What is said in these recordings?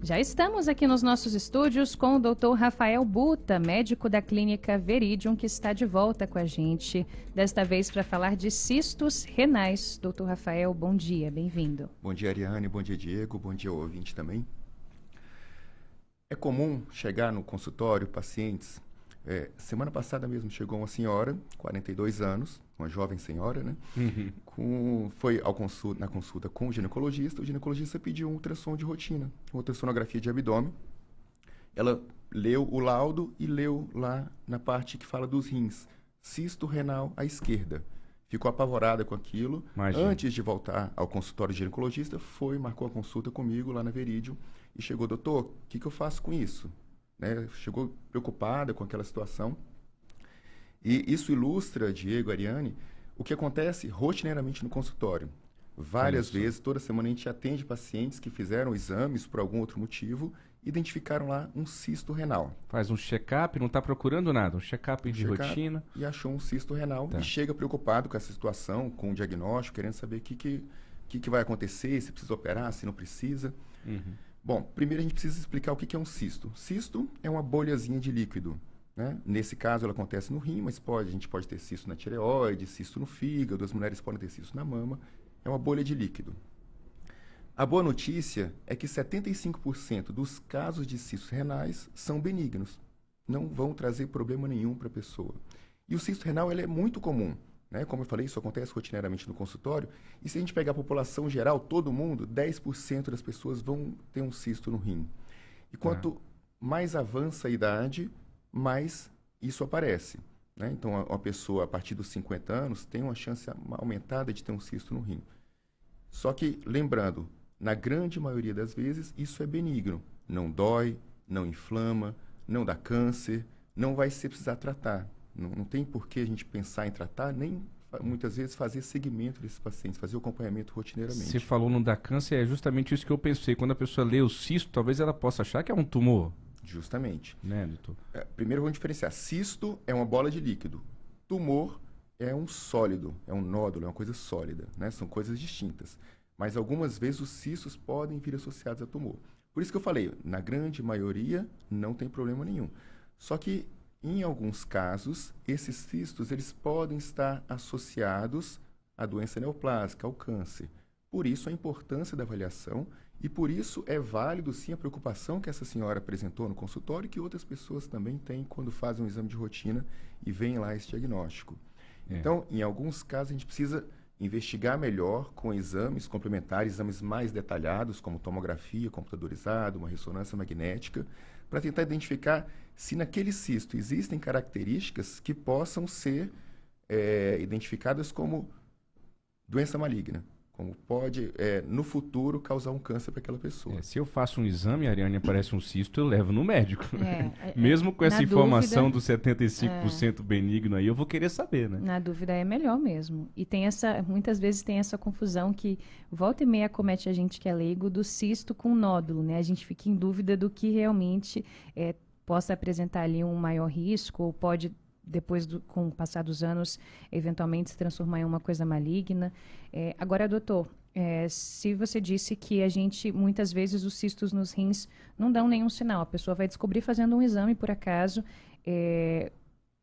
Já estamos aqui nos nossos estúdios com o Dr. Rafael Buta, médico da clínica Veridium, que está de volta com a gente, desta vez para falar de cistos renais. Dr. Rafael, bom dia, bem-vindo. Bom dia, Ariane, bom dia, Diego, bom dia ao ouvinte também. É comum chegar no consultório pacientes, semana passada mesmo chegou uma senhora, 42 anos, uma jovem senhora, né? Foi na consulta com o ginecologista pediu um ultrassom de rotina, uma ultrassonografia de abdômen. Ela leu o laudo e leu lá na parte que fala dos rins, cisto renal à esquerda. Ficou apavorada com aquilo. Imagina. Antes de voltar ao consultório de ginecologista, marcou a consulta comigo lá na Veridium e chegou, doutor, o que eu faço com isso? Né? Chegou preocupada com aquela situação. E isso ilustra, Diego, Ariane, o que acontece rotineiramente no consultório. Várias vezes, toda semana, a gente atende pacientes que fizeram exames por algum outro motivo, identificaram lá um cisto renal. Faz um check-up, não está procurando nada, um check-up de rotina. E achou um cisto renal e chega preocupado com essa situação, com o diagnóstico, querendo saber o que vai acontecer, se precisa operar, se não precisa. Bom, primeiro a gente precisa explicar o que é um cisto. Cisto é uma bolhazinha de líquido. Né? Nesse caso, ela acontece no rim, mas a gente pode ter cisto na tireoide, cisto no fígado, as mulheres podem ter cisto na mama. É uma bolha de líquido. A boa notícia é que 75% dos casos de cistos renais são benignos. Não vão trazer problema nenhum para a pessoa. E o cisto renal ele é muito comum. Né? Como eu falei, isso acontece rotineiramente no consultório. E se a gente pegar a população geral, todo mundo, 10% das pessoas vão ter um cisto no rim. E quanto mais avança a idade, mais isso aparece. Né? Então, uma pessoa a partir dos 50 anos tem uma chance aumentada de ter um cisto no rim. Só que, lembrando, na grande maioria das vezes, isso é benigno. Não dói, não inflama, não dá câncer, não vai ser precisar tratar. Não tem por que a gente pensar em tratar, nem muitas vezes fazer seguimento desses pacientes, fazer o acompanhamento rotineiramente. Você falou não dá câncer, é justamente isso que eu pensei. Quando a pessoa lê o cisto, talvez ela possa achar que é um tumor. Justamente. Né, doutor? Primeiro vamos diferenciar. Cisto é uma bola de líquido. Tumor é um sólido, é um nódulo, é uma coisa sólida. Né? São coisas distintas. Mas algumas vezes os cistos podem vir associados a tumor. Por isso que eu falei, na grande maioria não tem problema nenhum. Só que em alguns casos, esses cistos eles podem estar associados à doença neoplásica, ao câncer. Por isso a importância da avaliação e por isso é válido sim a preocupação que essa senhora apresentou no consultório e que outras pessoas também têm quando fazem um exame de rotina e veem lá esse diagnóstico. Então, em alguns casos, a gente precisa investigar melhor com exames complementares, exames mais detalhados, como tomografia computadorizada, uma ressonância magnética, para tentar identificar se naquele cisto existem características que possam ser identificadas como doença maligna, como pode, no futuro, causar um câncer para aquela pessoa. Se eu faço um exame, Ariane, aparece um cisto, eu levo no médico. Mesmo com essa informação do 75% benigno aí, eu vou querer saber, né? Na dúvida é melhor mesmo. E tem muitas vezes tem essa confusão que volta e meia acomete a gente que é leigo do cisto com nódulo, né? A gente fica em dúvida do que realmente possa apresentar ali um maior risco ou pode depois, com o passar dos anos, eventualmente se transformar em uma coisa maligna. Agora, doutor, se você disse que muitas vezes os cistos nos rins não dão nenhum sinal, a pessoa vai descobrir fazendo um exame por acaso,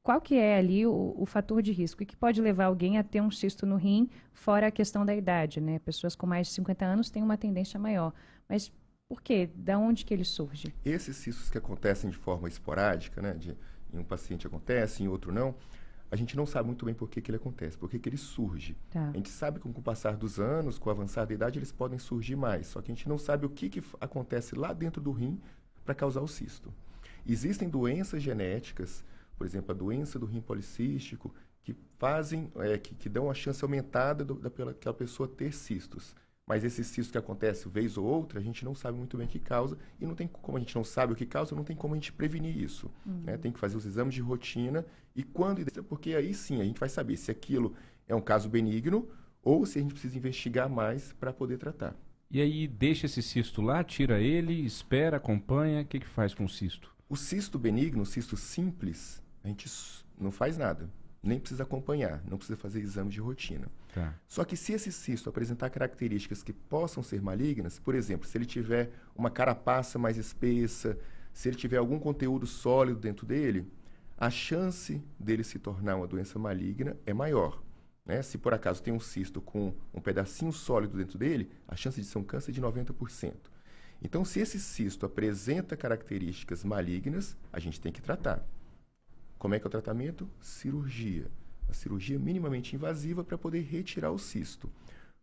qual que é ali o fator de risco? E que pode levar alguém a ter um cisto no rim, fora a questão da idade, né? Pessoas com mais de 50 anos têm uma tendência maior. Mas por quê? Da onde que ele surge? Esses cistos que acontecem de forma esporádica, né? Em um paciente acontece, em outro não, a gente não sabe muito bem por que ele acontece, por que ele surge. A gente sabe que com o passar dos anos, com o avançar da idade, eles podem surgir mais, só que a gente não sabe o que acontece lá dentro do rim para causar o cisto. Existem doenças genéticas, por exemplo, a doença do rim policístico, que fazem, que dão a chance aumentada daquela pessoa ter cistos. Mas esses cistos que acontecem vez ou outra, a gente não sabe muito bem o que causa e não tem como a gente não sabe o que causa, não tem como a gente prevenir isso. Né? Tem que fazer os exames de rotina e porque aí sim a gente vai saber se aquilo é um caso benigno ou se a gente precisa investigar mais para poder tratar. E aí deixa esse cisto lá, tira ele, espera, acompanha, o que faz com o cisto? O cisto benigno, o cisto simples, a gente não faz nada, nem precisa acompanhar, não precisa fazer exame de rotina. Tá. Só que se esse cisto apresentar características que possam ser malignas, por exemplo, se ele tiver uma carapaça mais espessa, se ele tiver algum conteúdo sólido dentro dele, a chance dele se tornar uma doença maligna é maior. Né? Se por acaso tem um cisto com um pedacinho sólido dentro dele, a chance de ser um câncer é de 90%. Então, se esse cisto apresenta características malignas, a gente tem que tratar. Como é que é o tratamento? Cirurgia. A cirurgia minimamente invasiva para poder retirar o cisto.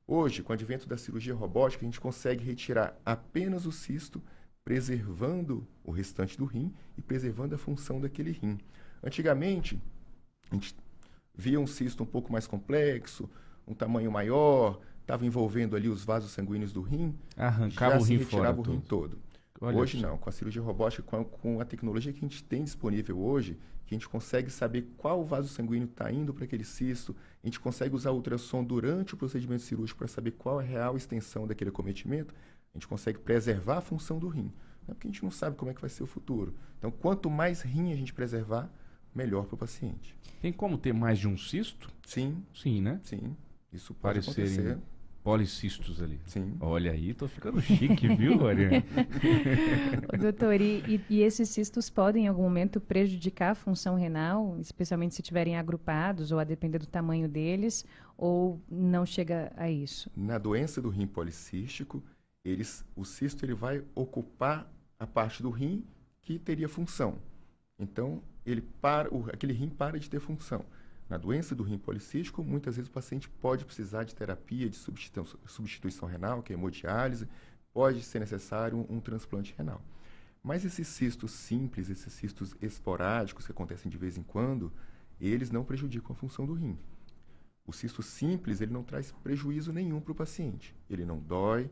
Hoje, com o advento da cirurgia robótica, a gente consegue retirar apenas o cisto, preservando o restante do rim e preservando a função daquele rim. Antigamente, a gente via um cisto um pouco mais complexo, um tamanho maior, estava envolvendo ali os vasos sanguíneos do rim, arrancava o rim fora, retirava o rim todo. Hoje não, com a cirurgia robótica, com a tecnologia que a gente tem disponível hoje, que a gente consegue saber qual vaso sanguíneo está indo para aquele cisto, a gente consegue usar ultrassom durante o procedimento cirúrgico para saber qual é a real extensão daquele acometimento, a gente consegue preservar a função do rim, né? Porque a gente não sabe como é que vai ser o futuro. Então, quanto mais rim a gente preservar, melhor para o paciente. Tem como ter mais de um cisto? Sim. Sim, né? Sim. Isso pode acontecer. Policistos ali. Sim. Olha aí, tô ficando chique, viu, Ariane? Doutor, e esses cistos podem em algum momento prejudicar a função renal, especialmente se estiverem agrupados ou a depender do tamanho deles, ou não chega a isso? Na doença do rim policístico, o cisto ele vai ocupar a parte do rim que teria função. Então, aquele rim para de ter função. Na doença do rim policístico, muitas vezes o paciente pode precisar de terapia de substituição renal, que é hemodiálise, pode ser necessário um transplante renal. Mas esses cistos simples, esses cistos esporádicos que acontecem de vez em quando, eles não prejudicam a função do rim. O cisto simples, ele não traz prejuízo nenhum para o paciente. Ele não dói,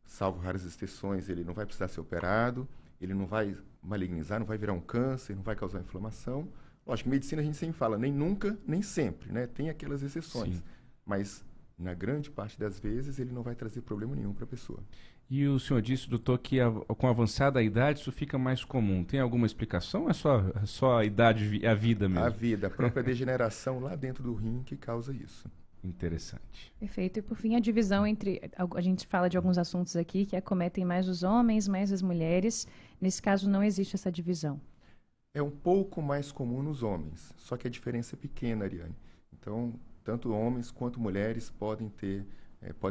salvo raras exceções, ele não vai precisar ser operado, ele não vai malignizar, não vai virar um câncer, não vai causar inflamação. Lógico, em medicina a gente sempre fala, nem nunca, nem sempre, né? Tem aquelas exceções. Sim. Mas, na grande parte das vezes, ele não vai trazer problema nenhum para a pessoa. E o senhor disse, doutor, que com a avançada idade isso fica mais comum. Tem alguma explicação ou é só a idade, a vida mesmo? A vida, a própria degeneração lá dentro do rim que causa isso. Interessante. Perfeito. E por fim, a divisão entre... A gente fala de alguns assuntos aqui que acometem mais os homens, mais as mulheres. Nesse caso, não existe essa divisão. É um pouco mais comum nos homens, só que a diferença é pequena, Ariane. Então, tanto homens quanto mulheres podem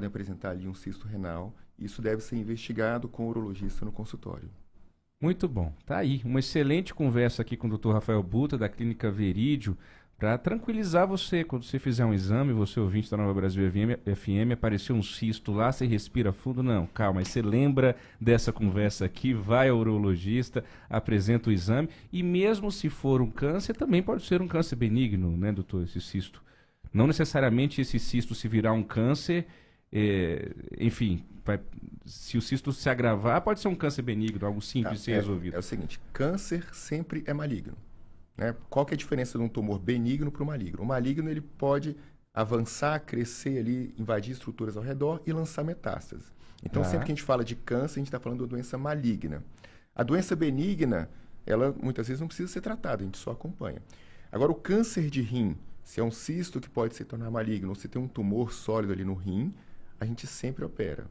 apresentar ali um cisto renal. E isso deve ser investigado com o urologista no consultório. Muito bom. Tá aí. Uma excelente conversa aqui com o Dr. Rafael Buta, da Clínica Verídio, para tranquilizar você. Quando você fizer um exame, você ouvinte da Nova Brasil FM, apareceu um cisto lá, você respira fundo. Não, calma, aí você lembra dessa conversa aqui, vai ao urologista, apresenta o exame. E mesmo se for um câncer, também pode ser um câncer benigno, né, doutor, esse cisto. Não necessariamente esse cisto se virar um câncer, enfim, se o cisto se agravar, pode ser um câncer benigno, algo simples de ser resolvido. É o seguinte, câncer sempre é maligno. Né? Qual que é a diferença de um tumor benigno para o maligno? O maligno ele pode avançar, crescer ali, invadir estruturas ao redor e lançar metástases. Então, sempre que a gente fala de câncer, a gente está falando de uma doença maligna. A doença benigna, ela muitas vezes não precisa ser tratada, a gente só acompanha. Agora, o câncer de rim, se é um cisto que pode se tornar maligno, ou se tem um tumor sólido ali no rim, a gente sempre opera.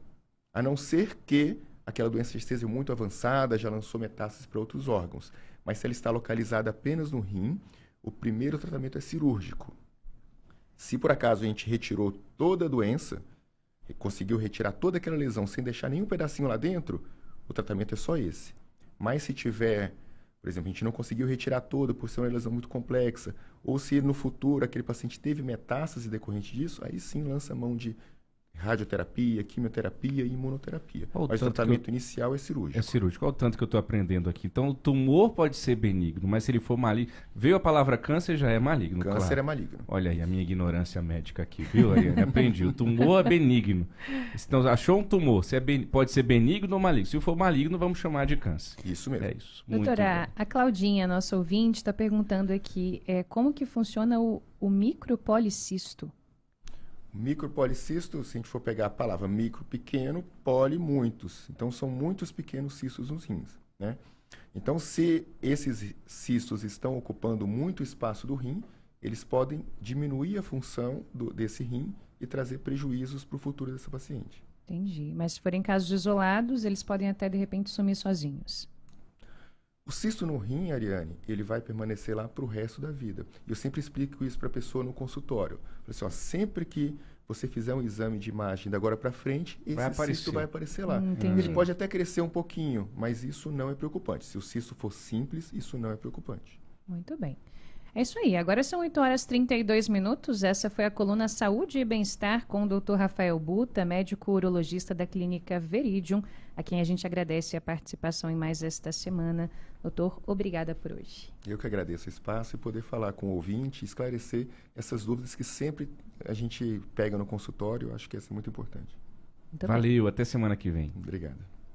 A não ser que aquela doença esteja muito avançada, já lançou metástases para outros órgãos. Mas se ela está localizada apenas no rim, o primeiro tratamento é cirúrgico. Se por acaso a gente retirou toda a doença, conseguiu retirar toda aquela lesão sem deixar nenhum pedacinho lá dentro, o tratamento é só esse. Mas se tiver, por exemplo, a gente não conseguiu retirar toda por ser uma lesão muito complexa, ou se no futuro aquele paciente teve metástase decorrente disso, aí sim lança a mão de radioterapia, quimioterapia e imunoterapia. Mas o tratamento inicial é cirúrgico. É cirúrgico. Olha o tanto que eu estou aprendendo aqui. Então, o tumor pode ser benigno, mas se ele for maligno... Veio a palavra câncer, já é maligno, câncer claro. É maligno. Olha aí a minha ignorância médica aqui, viu, Ariane? Aprendi. O tumor é benigno. Então, achou um tumor, pode ser benigno ou maligno. Se for maligno, vamos chamar de câncer. Isso mesmo. É isso. Doutora, a Claudinha, nossa ouvinte, está perguntando aqui como que funciona o micropolicisto? Micropolicisto, se a gente for pegar a palavra micro, pequeno, poli, muitos. Então, são muitos pequenos cistos nos rins, né? Então, se esses cistos estão ocupando muito espaço do rim, eles podem diminuir a função desse rim e trazer prejuízos para o futuro dessa paciente. Entendi. Mas se forem casos isolados, eles podem até, de repente, sumir sozinhos. O cisto no rim, Ariane, ele vai permanecer lá para o resto da vida. Eu sempre explico isso para a pessoa no consultório. Assim, ó, sempre que você fizer um exame de imagem da agora para frente, esse cisto vai aparecer lá. Ele pode até crescer um pouquinho, mas isso não é preocupante. Se o cisto for simples, isso não é preocupante. Muito bem. É isso aí. Agora são 8h32. Essa foi a coluna Saúde e Bem-Estar com o Dr. Rafael Buta, médico urologista da Clínica Viridium, a quem a gente agradece a participação em mais esta semana. Doutor, obrigada por hoje. Eu que agradeço o espaço e poder falar com o ouvinte, esclarecer essas dúvidas que sempre a gente pega no consultório. Eu acho que isso é muito importante. Valeu, até semana que vem. Obrigado.